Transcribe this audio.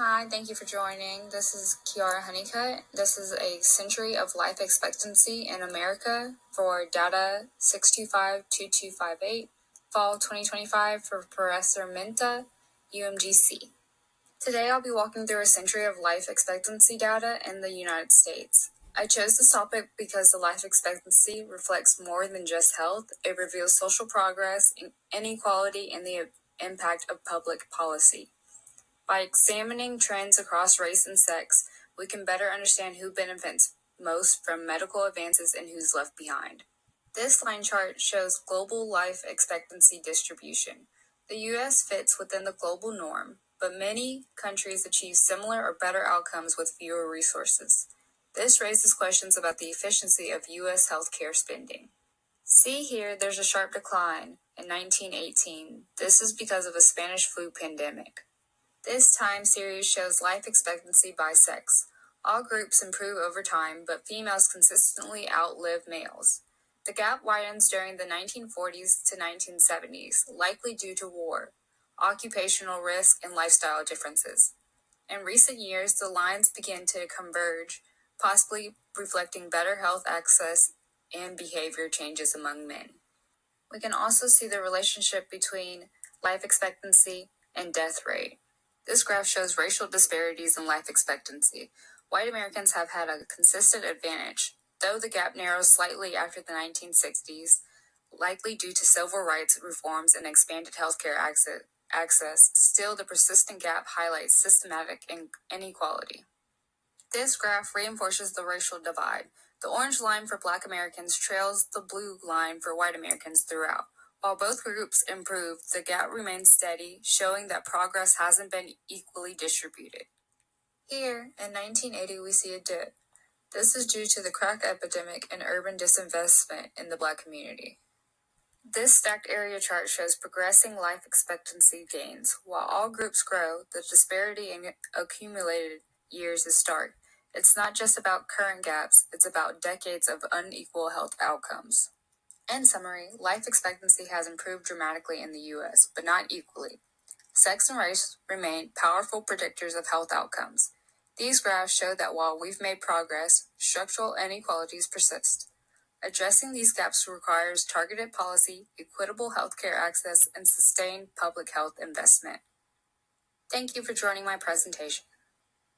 Hi, thank you for joining. This is Kiara Honeycutt. This is a century of life expectancy in America for data 6252258, fall 2025 for Professor Minta, UMGC. Today I'll be walking through a century of life expectancy data in the United States. I chose this topic because the life expectancy reflects more than just health. It reveals social progress, inequality, and the impact of public policy. By examining trends across race and sex, we can better understand who benefits most from medical advances and who's left behind. This line chart shows global life expectancy distribution. The US fits within the global norm, but many countries achieve similar or better outcomes with fewer resources. This raises questions about the efficiency of US healthcare spending. See here, there's a sharp decline in 1918. This is because of a Spanish flu pandemic. This time series shows life expectancy by sex. All groups improve over time, but females consistently outlive males. The gap widens during the 1940s to 1970s, likely due to war, occupational risk, and lifestyle differences. In recent years, the lines begin to converge, possibly reflecting better health access and behavior changes among men. We can also see the relationship between life expectancy and death rate. This graph shows racial disparities in life expectancy. White Americans have had a consistent advantage, though the gap narrows slightly after the 1960s, likely due to civil rights reforms and expanded healthcare access. Still, the persistent gap highlights systematic inequality. This graph reinforces the racial divide. The orange line for Black Americans trails the blue line for white Americans throughout. While both groups improved, the gap remains steady, showing that progress hasn't been equally distributed. Here, in 1980, we see a dip. This is due to the crack epidemic and urban disinvestment in the Black community. This stacked area chart shows progressing life expectancy gains. While all groups grow, the disparity in accumulated years is stark. It's not just about current gaps, it's about decades of unequal health outcomes. In summary, life expectancy has improved dramatically in the US, but not equally. Sex and race remain powerful predictors of health outcomes. These graphs show that while we've made progress, structural inequalities persist. Addressing these gaps requires targeted policy, equitable healthcare access, and sustained public health investment. Thank you for joining my presentation.